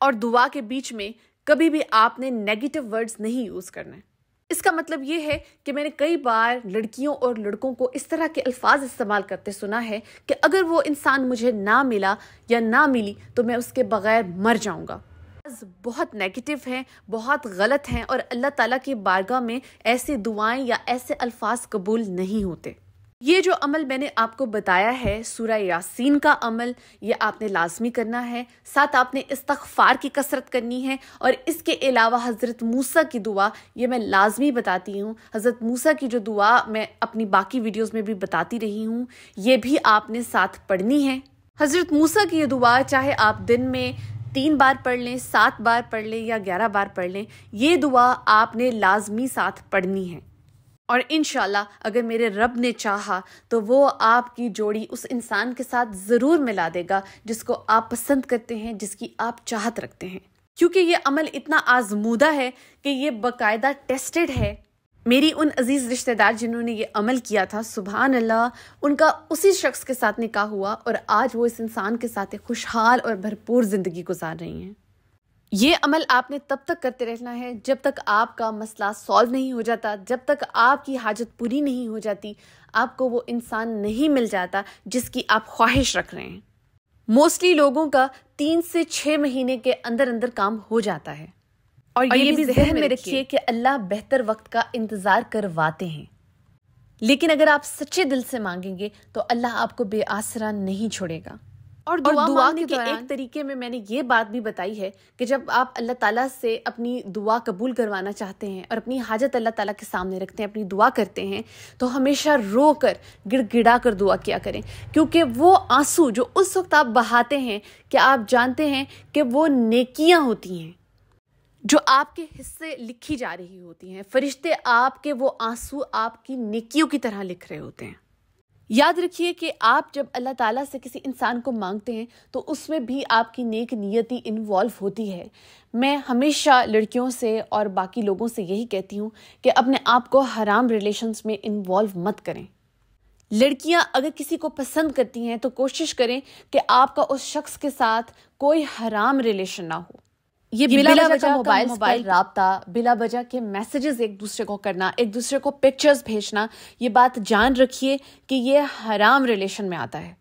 اور دعا کے بیچ میں کبھی بھی آپ نے نیگیٹو ورڈز نہیں یوز کرنے۔ اس کا مطلب یہ ہے کہ میں نے کئی بار لڑکیوں اور لڑکوں کو اس طرح کے الفاظ استعمال کرتے سنا ہے کہ اگر وہ انسان مجھے نہ ملا یا نہ ملی تو میں اس کے بغیر مر جاؤں گا۔ بہت نیگیٹو ہیں، بہت غلط ہیں، اور اللہ تعالیٰ کی بارگاہ میں ایسی دعائیں یا ایسے الفاظ قبول نہیں ہوتے۔ یہ جو عمل میں نے آپ کو بتایا ہے سورہ یاسین کا عمل، یہ آپ نے لازمی کرنا ہے، ساتھ آپ نے استغفار کی کثرت کرنی ہے، اور اس کے علاوہ حضرت موسیٰ کی دعا یہ میں لازمی بتاتی ہوں۔ حضرت موسیٰ کی جو دعا میں اپنی باقی ویڈیوز میں بھی بتاتی رہی ہوں، یہ بھی آپ نے ساتھ پڑھنی ہے۔ حضرت موسیٰ کی یہ دعا چاہے آپ دن میں 3 بار پڑھ لیں، 7 بار پڑھ لیں یا 11 بار پڑھ لیں، یہ دعا آپ نے لازمی ساتھ پڑھنی ہے۔ اور انشاءاللہ اگر میرے رب نے چاہا تو وہ آپ کی جوڑی اس انسان کے ساتھ ضرور ملا دے گا جس کو آپ پسند کرتے ہیں، جس کی آپ چاہت رکھتے ہیں، کیونکہ یہ عمل اتنا آزمودہ ہے کہ یہ باقاعدہ ٹیسٹڈ ہے۔ میری ان عزیز رشتہ دار جنہوں نے یہ عمل کیا تھا، سبحان اللہ، ان کا اسی شخص کے ساتھ نکاح ہوا اور آج وہ اس انسان کے ساتھ ایک خوشحال اور بھرپور زندگی گزار رہی ہیں۔ یہ عمل آپ نے تب تک کرتے رہنا ہے جب تک آپ کا مسئلہ سالو نہیں ہو جاتا، جب تک آپ کی حاجت پوری نہیں ہو جاتی، آپ کو وہ انسان نہیں مل جاتا جس کی آپ خواہش رکھ رہے ہیں۔ موسٹلی لوگوں کا 3 سے 6 مہینے کے اندر اندر کام ہو جاتا ہے، اور یہ بھی ذہن میں رکھیے کہ اللہ بہتر وقت کا انتظار کرواتے ہیں، لیکن اگر آپ سچے دل سے مانگیں گے تو اللہ آپ کو بے آسرا نہیں چھوڑے گا۔ اور دعا کے ایک طریقے میں نے یہ بات بھی بتائی ہے کہ جب آپ اللہ تعالیٰ سے اپنی دعا قبول کروانا چاہتے ہیں اور اپنی حاجت اللہ تعالیٰ کے سامنے رکھتے ہیں، اپنی دعا کرتے ہیں، تو ہمیشہ رو کر گڑ گڑا کر دعا کیا کریں، کیونکہ وہ آنسو جو اس وقت آپ بہاتے ہیں کہ آپ جانتے ہیں کہ وہ نیکیاں ہوتی ہیں جو آپ کے حصے لکھی جا رہی ہوتی ہیں، فرشتے آپ کے وہ آنسو آپ کی نیکیوں کی طرح لکھ رہے ہوتے ہیں۔ یاد رکھیے کہ آپ جب اللہ تعالیٰ سے کسی انسان کو مانگتے ہیں تو اس میں بھی آپ کی نیک نیتی انوالو ہوتی ہے۔ میں ہمیشہ لڑکیوں سے اور باقی لوگوں سے یہی کہتی ہوں کہ اپنے آپ کو حرام ریلیشنز میں انوالو مت کریں۔ لڑکیاں اگر کسی کو پسند کرتی ہیں تو کوشش کریں کہ آپ کا اس شخص کے ساتھ کوئی حرام ریلیشن نہ ہو۔ یہ بلا وجہ موبائل رابطہ، بلا وجہ کے میسیجز ایک دوسرے کو کرنا، ایک دوسرے کو پکچرز بھیجنا، یہ بات جان رکھیے کہ یہ حرام ریلیشن میں آتا ہے۔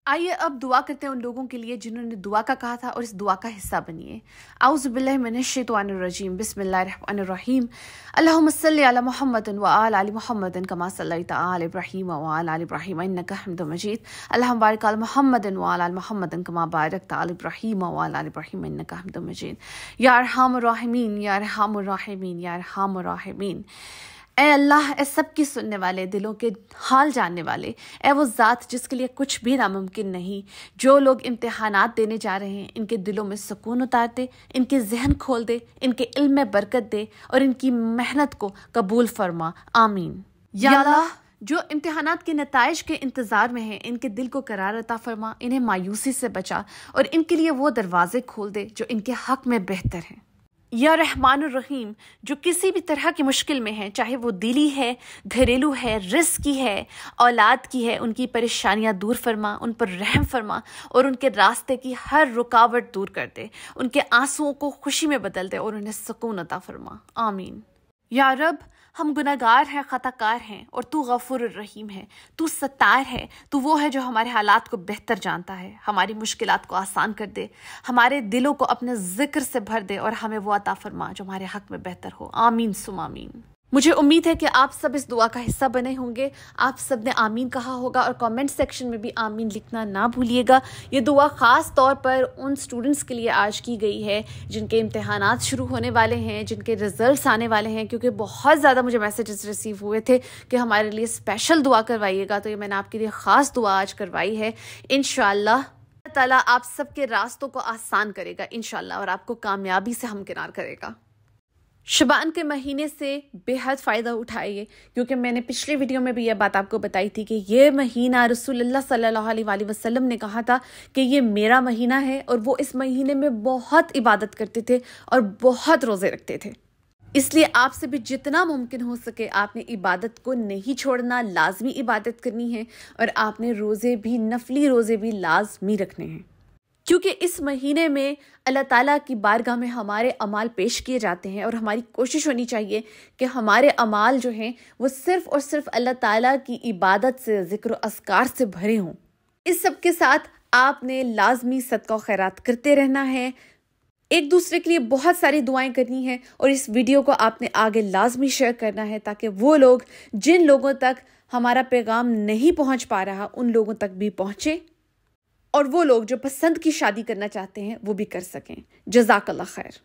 آئیے اب دعا کرتے ہیں ان لوگوں کے لیے جنہوں نے دعا کا کہا تھا، اور اس دعا کا حصہ بنیے۔ اعوذ باللہ من الشیطان الرجیم، بسم اللہ الرحمن الرحیم، اللہم صلی علی محمد وآل آل محمد کما صلیت علی ابراہیم وآل آل ابراہیم انک حمید مجید، اللہم بارک علی محمد وآل آل محمد کما بارکت علی ابراہیم وآل آل ابراہیم انک حمید مجید، یا ارحم الراحمین یا ارحم الراحمین یا ارحم الراحمین۔ اے اللہ، اے سب کی سننے والے، دلوں کے حال جاننے والے، اے وہ ذات جس کے لیے کچھ بھی ناممکن نہیں، جو لوگ امتحانات دینے جا رہے ہیں ان کے دلوں میں سکون اتار دے، ان کے ذہن کھول دے، ان کے علم میں برکت دے، اور ان کی محنت کو قبول فرما، آمین۔ یا اللہ، جو امتحانات کے نتائج کے انتظار میں ہیں ان کے دل کو قرار عطا فرما، انہیں مایوسی سے بچا، اور ان کے لیے وہ دروازے کھول دے جو ان کے حق میں بہتر ہیں۔ یا رحمان الرحیم، جو کسی بھی طرح کی مشکل میں ہیں، چاہے وہ دلی ہے، گھریلو ہے، رزق کی ہے، اولاد کی ہے، ان کی پریشانیاں دور فرما، ان پر رحم فرما، اور ان کے راستے کی ہر رکاوٹ دور کر دے، ان کے آنسوؤں کو خوشی میں بدل دے، اور انہیں سکون عطا فرما، آمین۔ یا رب، ہم گناہگار ہیں، خطا کار ہیں، اور تو غفور الرحیم ہے، تو ستار ہے، تو وہ ہے جو ہمارے حالات کو بہتر جانتا ہے، ہماری مشکلات کو آسان کر دے، ہمارے دلوں کو اپنے ذکر سے بھر دے، اور ہمیں وہ عطا فرما جو ہمارے حق میں بہتر ہو، آمین ثم آمین۔ مجھے امید ہے کہ آپ سب اس دعا کا حصہ بنے ہوں گے، آپ سب نے آمین کہا ہوگا، اور کامنٹ سیکشن میں بھی آمین لکھنا نہ بھولیے گا۔ یہ دعا خاص طور پر ان سٹوڈنٹس کے لیے آج کی گئی ہے جن کے امتحانات شروع ہونے والے ہیں، جن کے رزلٹس آنے والے ہیں، کیونکہ بہت زیادہ مجھے میسیجز ریسیو ہوئے تھے کہ ہمارے لیے اسپیشل دعا کروائیے گا، تو یہ میں نے آپ کے لیے خاص دعا آج کروائی ہے۔ انشاءاللہ اللہ تعالیٰ آپ سب کے راستوں کو آسان کرے گا انشاءاللہ، اور آپ کو کامیابی سے ہمکنار کرے گا۔ شعبان کے مہینے سے بے حد فائدہ اٹھائیے، کیونکہ میں نے پچھلی ویڈیو میں بھی یہ بات آپ کو بتائی تھی کہ یہ مہینہ رسول اللہ صلی اللہ علیہ وآلہ وسلم نے کہا تھا کہ یہ میرا مہینہ ہے، اور وہ اس مہینے میں بہت عبادت کرتے تھے اور بہت روزے رکھتے تھے۔ اس لیے آپ سے بھی جتنا ممکن ہو سکے آپ نے عبادت کو نہیں چھوڑنا، لازمی عبادت کرنی ہے، اور آپ نے روزے بھی، نفلی روزے بھی لازمی رکھنے ہیں، کیونکہ اس مہینے میں اللہ تعالیٰ کی بارگاہ میں ہمارے اعمال پیش کیے جاتے ہیں، اور ہماری کوشش ہونی چاہیے کہ ہمارے اعمال جو ہیں وہ صرف اور صرف اللہ تعالیٰ کی عبادت سے، ذکر و اذکار سے بھرے ہوں۔ اس سب کے ساتھ آپ نے لازمی صدقہ و خیرات کرتے رہنا ہے، ایک دوسرے کے لیے بہت ساری دعائیں کرنی ہیں، اور اس ویڈیو کو آپ نے آگے لازمی شیئر کرنا ہے تاکہ وہ لوگ جن لوگوں تک ہمارا پیغام نہیں پہنچ پا رہا ان لوگوں تک بھی پہنچے، اور وہ لوگ جو پسند کی شادی کرنا چاہتے ہیں وہ بھی کر سکیں۔ جزاک اللہ خیر۔